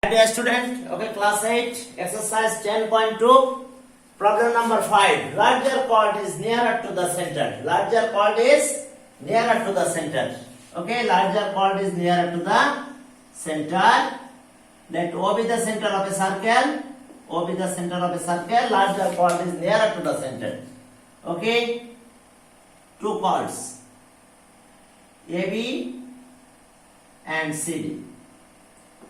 Dear student, okay, class 8, exercise 10.2, problem number 5. Larger chord is nearer to the center. Larger chord is nearer to the center. Okay, larger chord is nearer to the center. Let O be the center of a circle. O be the center of a circle. Larger chord is nearer to the center. Okay, two chords, AB and CD.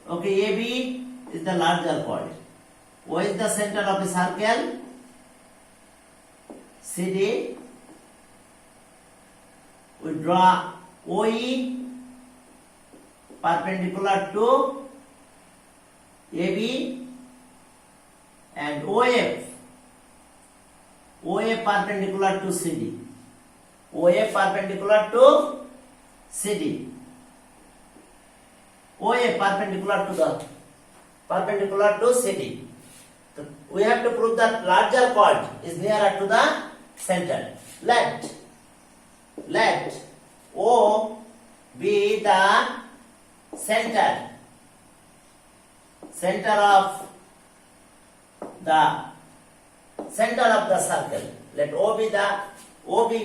Okay, AB is the larger chord. O is the center of the circle. CD, we draw OE perpendicular to AB and OF perpendicular to CD. OA perpendicular to CD. OA perpendicular to CD. So we have to prove that larger chord is nearer to the center. Let O be the center of the circle. Let OB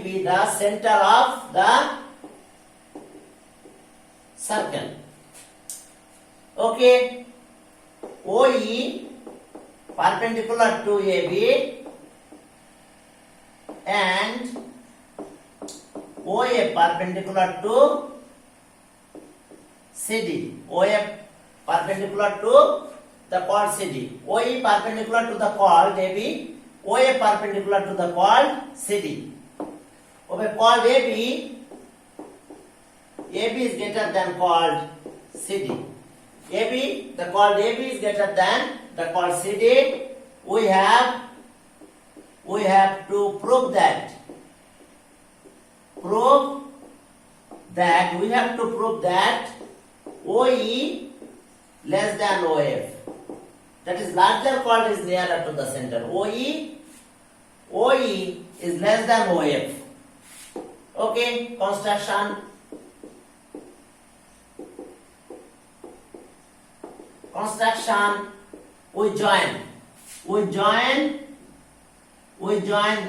be the center of the circle. Okay, OE perpendicular to AB and OA perpendicular to CD. OA perpendicular to the chord CD. OE perpendicular to the chord AB. OA perpendicular to the chord CD. Okay, chord AB is greater than chord CD. The chord AB is greater than the chord CD. We have to prove that. We have to prove that OE less than OF. That is, larger chord is nearer to the center. OE is less than OF. Okay, construction. We join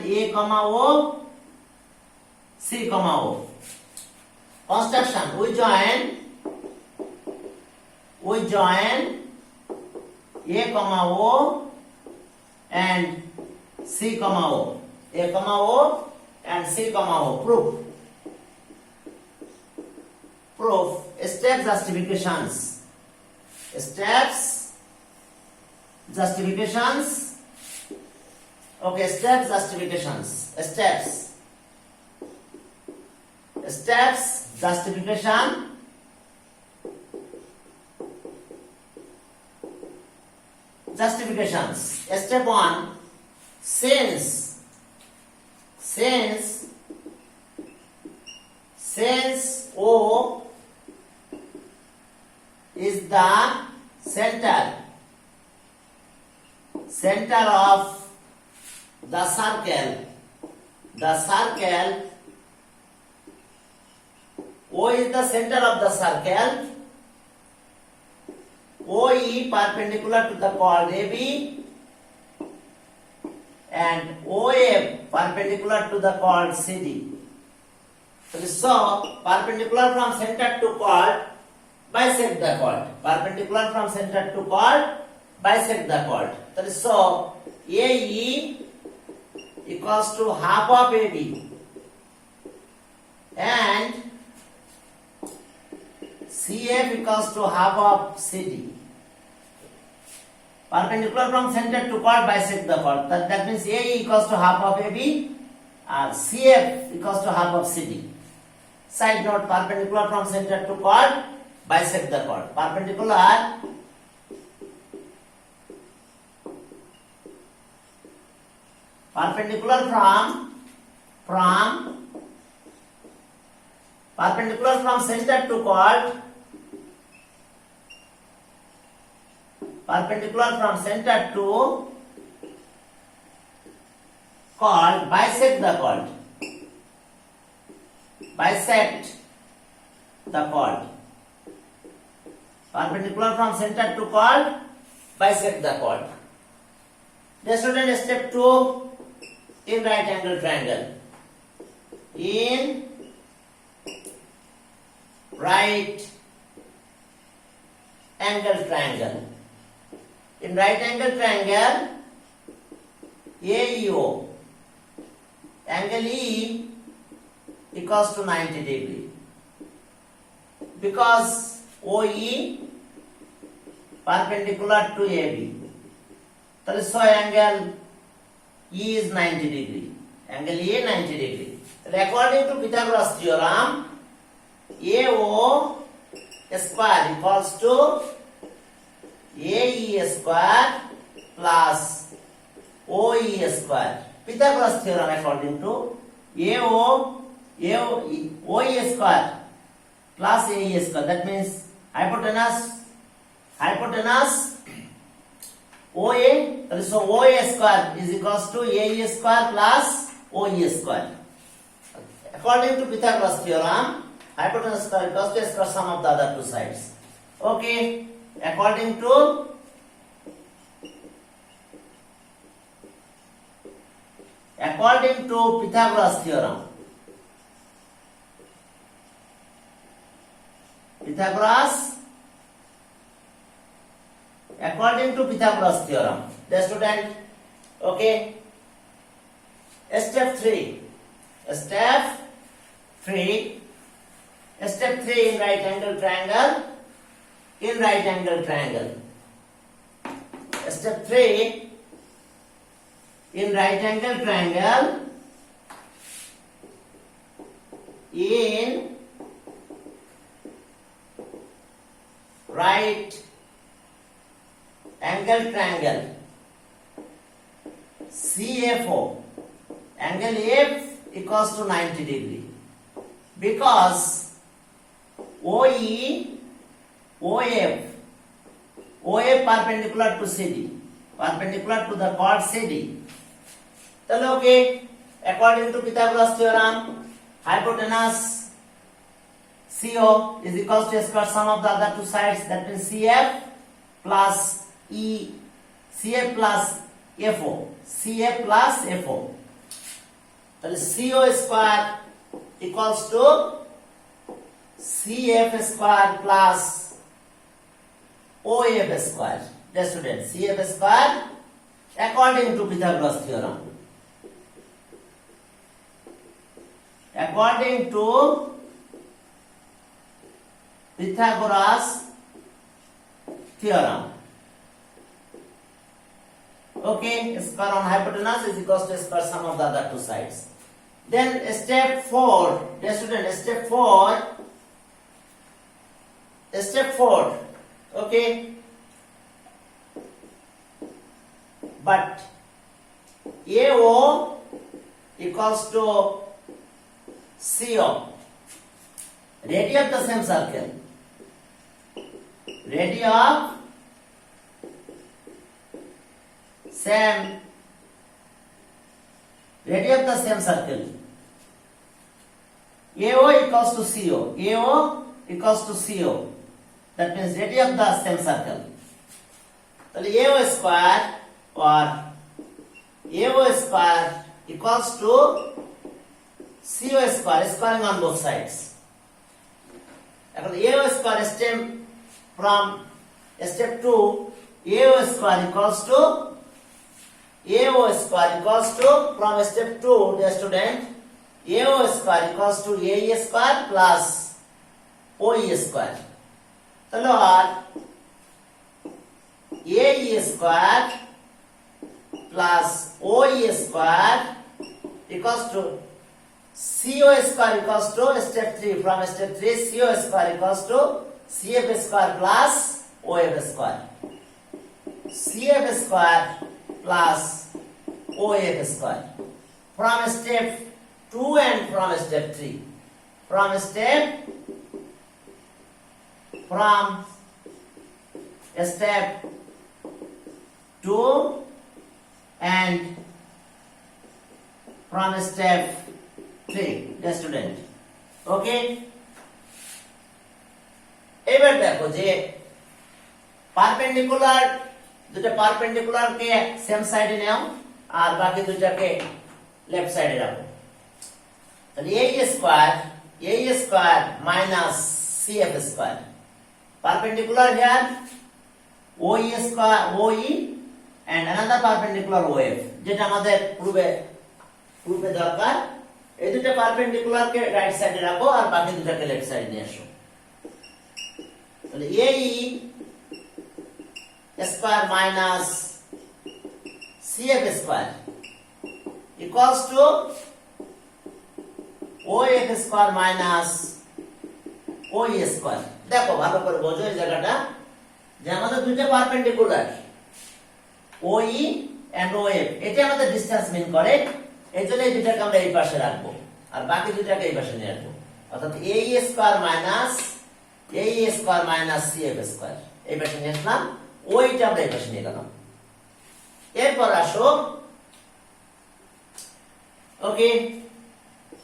A comma O, C comma O. Construction, we join A comma O and C comma O. A comma O and C comma O. Proof. Step justifications. Okay, step justifications. Justification. Justifications. Step 1. Since O is the center of the circle. O is the center of the circle. OE perpendicular to the chord AB and OA perpendicular to the chord CD. So, perpendicular from center to chord, bisect the chord. Perpendicular from center to chord, bisect the chord. So, AE equals to half of AB and CF equals to half of CD. Perpendicular from center to chord, bisect the chord. That means AE equals to half of AB and CF equals to half of CD. Side note, perpendicular from center to chord, bisect the chord. Perpendicular from center to chord, bisect the chord. Perpendicular from center to chord, bisect the chord. The student, step 2 in right angle triangle. In right angle triangle. In right angle triangle, AEO, angle E equals to 90 degree. Because OE perpendicular to AB. So angle E is 90 degree. Angle E 90 degree. According to Pythagoras theorem, AO square equals to AE square plus OE square. Pythagoras theorem according to OE square plus AE square. That means hypotenuse OA. So OA square is equals to AE square plus OE square. According to Pythagoras theorem, hypotenuse square equals to square sum of the other two sides. Okay. According to Pythagoras theorem, according to Pythagoras theorem, the student, okay, step 3 in right angle triangle, step 3 in right angle triangle, in right angle triangle, CFO, angle F equals to 90 degree, because OE, OA perpendicular to CD, perpendicular to the chord CD. Then okay, according to Pythagoras theorem, hypotenuse CO is equals to square sum of the other two sides. That means CF plus CF plus FO. That is CO square equals to CF square plus OF square. The student, CF square according to Pythagoras theorem. According to Pythagoras theorem. Okay, square on hypotenuse is equals to square sum of the other two sides. Then step 4, the student, step 4, okay, but AO equals to CO, radii of the same circle, radii of the same circle, AO equals to CO, that means radii of the same circle. So AO square equals to CO square, squaring on both sides. AO square stem from step 2, AO square equals to from step 2, dear student, AO square equals to AE square plus OE square. So Lord, AE square plus OE square equals to CO square equals to step 3. From step 3, CO square equals to CF square plus OF square. CF square plus OF square. From step 2 and from step 3. From step 2 and from step 3, the student. Okay, এবার দেখো যে perpendicular দুটো perpendicular কে same সাইডে নাও আর বাকি দুটোকে left সাইডে রাখো তাহলে a square minus cf square perpendicular here OE square OE and another perpendicular OF যেটা আমাদের পূর্বে দরকার এই দুটো পারপেন্ডিকুলার কে রাইট সাইডে রাখো আর বাকি দুটোকে লেফট সাইডে নিয়ে আসো তাহলে AE square minus CF square equals to OF square minus OE square দেখো ভালো করে বোঝো এই জায়গাটা যে আমাদের দুটো পারপেন্ডিকুলার OE and OF এটা আমাদের ডিসটেন্স মিন করে এইজন্য এই দুটোকে আমরা এই পাশে রাখবো আর বাকি দুটোকে এই পাশে নিয়ে আসবো অর্থাৎ AE square minus CF square এই পাশে নিয়ে আসলাম ওইটা আমরা এই পাশে নিয়ে গেলাম এরপর আসো ওকে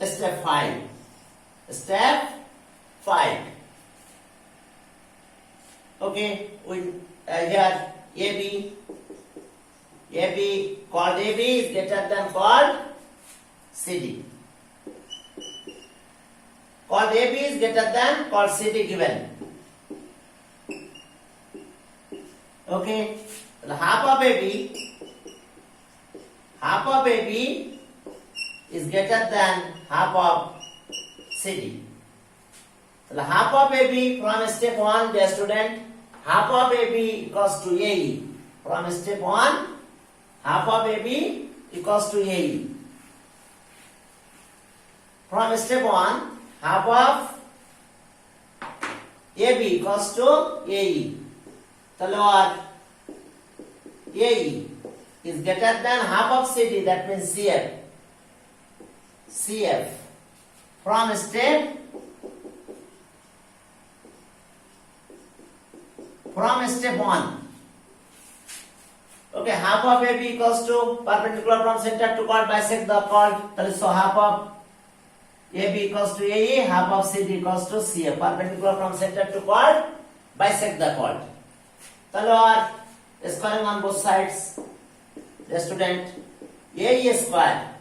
step 5 okay we here AB chord AB is greater than chord CD chord AB is greater than chord CD given okay half of AB is greater than half of CD. So half of AB from step 1, dear student, half of AB equals to AE. From step 1, half of AB equals to AE. From step 1, half of AB equals to AE. So what? AE is greater than half of CD, that means CF. From step 1. Okay, half of AB equals to perpendicular from center to chord bisect the chord. So half of AB equals to AE, half of CD equals to CF. Perpendicular from center to chord bisect the chord. Squaring on both sides. The student AE square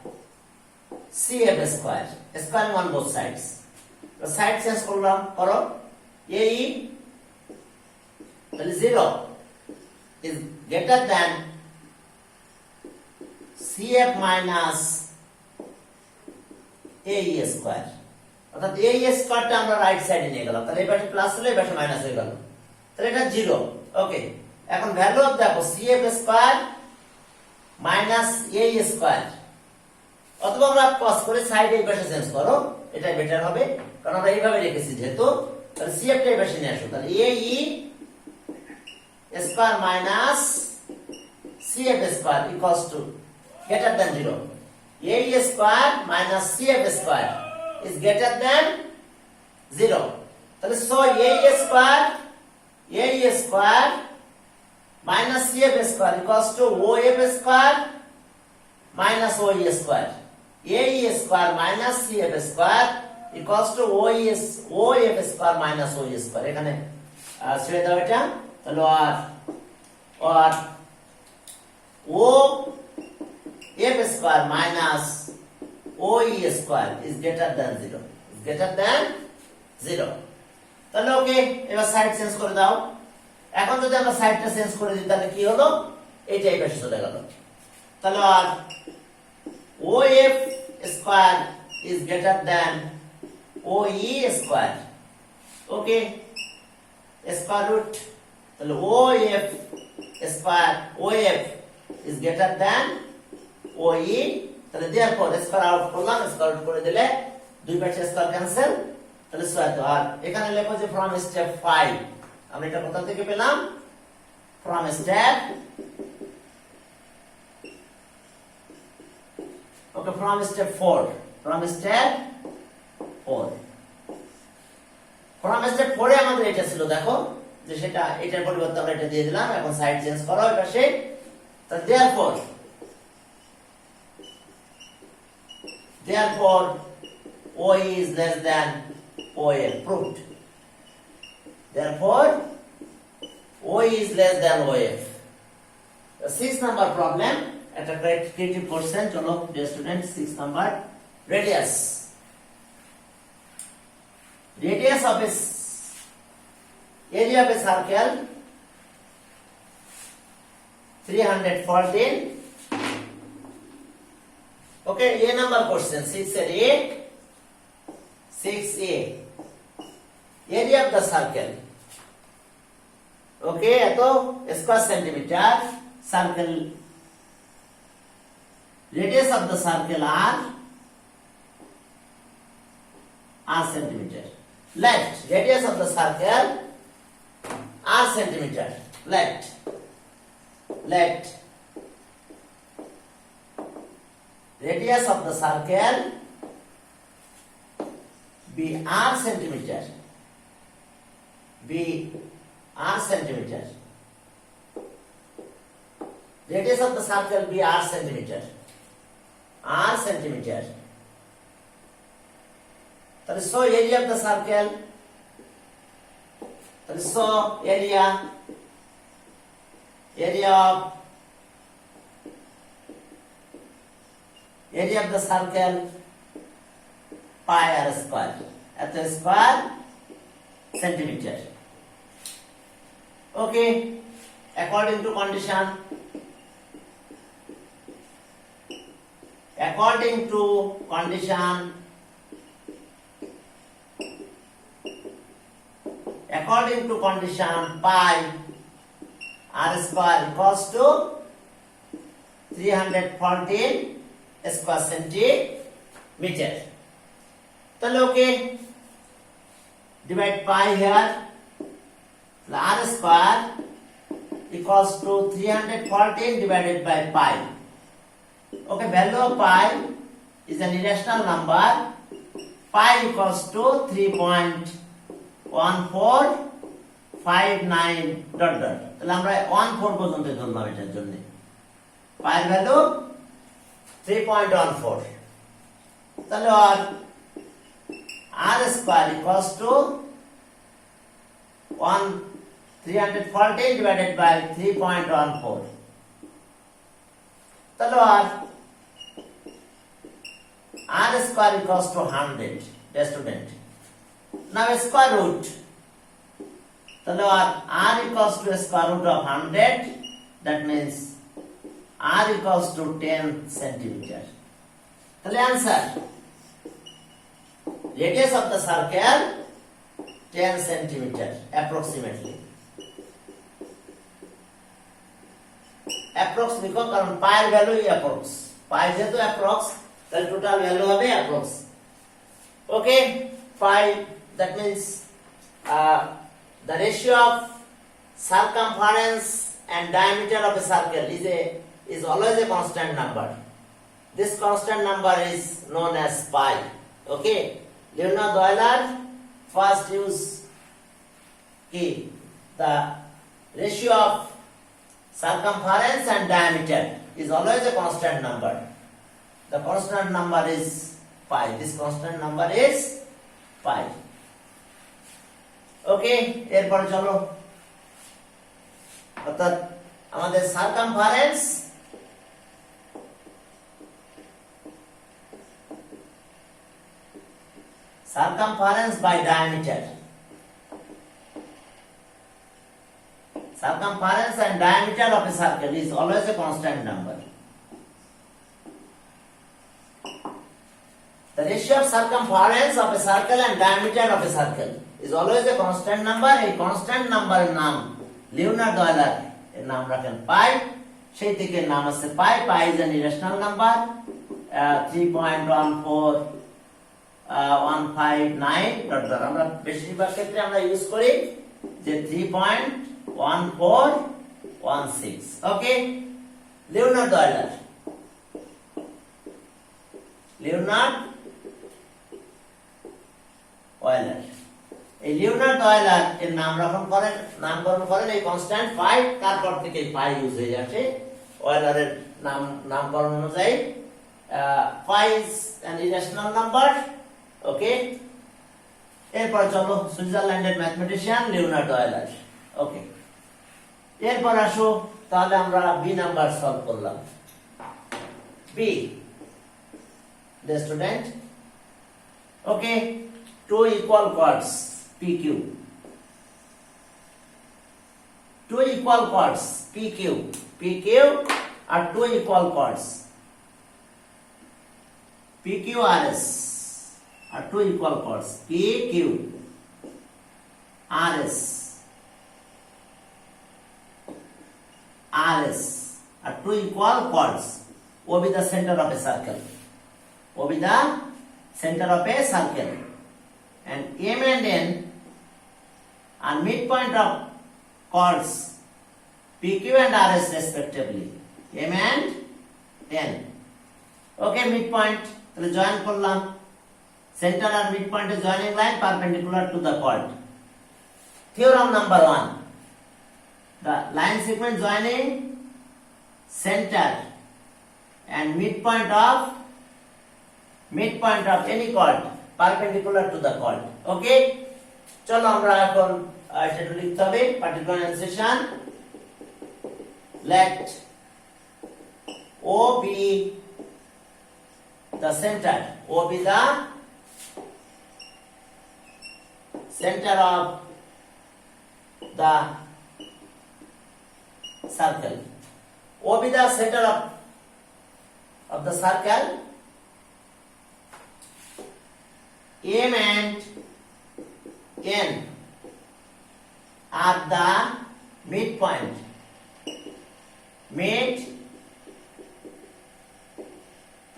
CF square squaring on both sides. The side change করলাম করো AE 0 is greater than CF minus AE square অর্থাৎ AE স্কয়ারটা আমরা right সাইডে নিয়ে গেলাম তাহলে এই পাশে প্লাস হলো এই পাশে মাইনাস হয়ে গেল তাহলে এটা 0 ওকে এখন ভ্যালু অফ দেখো CF square minus AE square অথবা আমরা পজ করে সাইডে এই পাশে চেঞ্জ করো এটা বেটার হবে কারণ আমরা এইভাবে রেখেছি যেহেতু তাহলে CF টা এই পাশে নিয়ে আসো তাহলে AE square minus CF square equals to greater than 0 AE square minus CF square is greater than 0 তাহলে so AE square minus CF square equals to OF square minus OE square AE square minus CF square equals to OF square minus OE square এখানে ছেড়ে দাও এটা তাহলে or OF square minus OE square is greater than 0 is greater than 0 তাহলে ওকে এবার side change করে দাও এখন যদি আমরা সাইডটা চেঞ্জ করে দিই তাহলে কি হলো এইটা এই পাশে চলে গেল তাহলে আর OF square is greater than OE square okay square root তাহলে OF square OF is greater than OE তাহলে therefore square out করলাম square out করে দিলে দুই পাশে স্কয়ার ক্যান্সেল তাহলে স্কয়ার তো আর এখানে লেখো যে from step 5 আমরা এটা কোথা থেকে পেলাম from step okay from step 4 from step 4 এ আমাদের এটা ছিল দেখো যে সেটা এটার পরিবর্তে আমরা এটা দিয়ে দিলাম এখন সাইড চেঞ্জ করো এই পাশে তো therefore OE is less than OF proved therefore OE is less than OF. The 6 number problem at a creative portion. Chalo dear students, 6 number radius. Radius of a area of a circle 314. Okay, A number question 6A. 6A. Area of the circle. Okay, तो square centimeter. Circle. Radius of the circle r centimeter. Let radius of the circle r centimeter. Let radius of the circle be r centimeter. Be r centimeter. Radius of the circle be r centimeter. R centimeter. That is so area of the circle. That is so area of the circle pi r square. At the square centimeter. Okay, according to condition pi r square equals to 314 square centimeter. So okay, divide pi here. R square equals to 314 divided by pi. Okay, value of pi is an irrational number. Pi equals to 3.1459 dot dot. তাহলে আমরা 14 পর্যন্ত ধরলাম এটার জন্য। pi এর value 3.14। তাহলে r square equals to 314 divided by 3.14. তাহলে r square equals to 100. Dear student. Now square root. তাহলে r equals to square root of 100. That means r equals to 10 centimeter. তাহলে answer. Radius of the circle 10 centimeter approximately. Approx লিখো কারণ pi এর value approx. Pi যেহেতু approx তাহলে total value হবে approx. Okay, pi that means the ratio of circumference and diameter of a circle is always a constant number. This constant number is known as pi. Okay, Leonard Euler first use the ratio of circumference and diameter is always a constant number. The constant number is pi. This constant number is pi. Okay, এরপর চলো অর্থাৎ আমাদের circumference by diameter. Circumference and diameter of a circle is always a constant number. The ratio of circumference of a circle and diameter of a circle is always a constant number. A constant number নাম Leonard Euler এর নাম রাখেন পাই, সেই থেকে নাম আছে পাই। পাই is an irrational number. 3.14159 আমরা বেশিরভাগ ক্ষেত্রে আমরা ইউজ করি যে 3.1416. ওকে, লিওনার্ড অয়লার এই লিওনার্ড অয়লার এর নামকরণ করেন এই কনস্ট্যান্ট পাই। তারপর থেকে পাই ইউজ হয়ে যাচ্ছে অয়লারের নামকরণ অনুযায়ী। পাই ইজ অ্যান ইরেশনাল নাম্বার। ওকে, এরপর চলো সুইজারল্যান্ডের ম্যাথমেটিশিয়ান লিওনার্ড অয়লার। ওকে। এরপর আসো তাহলে আমরা বি নাম্বার সলভ করলাম। B the student, okay, two equal chords PQ, two equal chords PQ are two equal chords PQRS are two equal chords PQRS are two equal chords. O be the center of a circle. O be the center of a circle, and M and N are midpoint of chords PQ and RS respectively. M and N. Okay, midpoint. তাহলে join করলাম। Center and midpoint is joining line perpendicular to the chord. Theorem number 1. The line segment joining center and midpoint of any chord perpendicular to the chord. Okay, চলো আমরা এখন এটা লিখতে হবে particular enunciation. Let O be the center. O be the center of the circle. O be the center of the circle. M and N are the midpoint,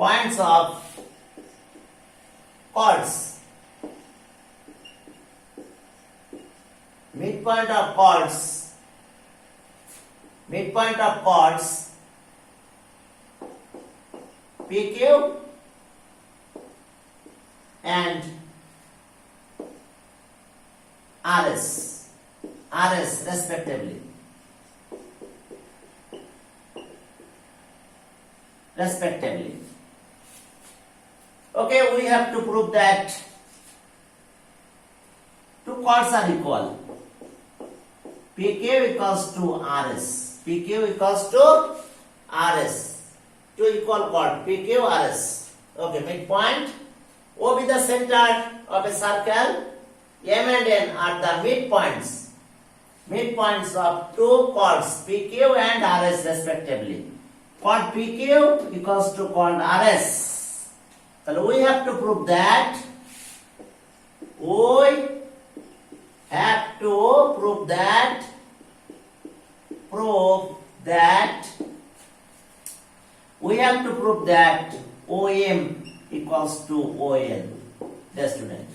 points of chords, midpoint of chords PQ and RS respectively. Okay, we have to prove that two chords are equal. PQ equals to RS. Two equal chord PQ RS. Okay, midpoint. O be the center of a circle. M and N are the midpoints of two chords PQ and RS respectively. Chord PQ equals to chord RS. So we have to prove that OM equals to OL. The student.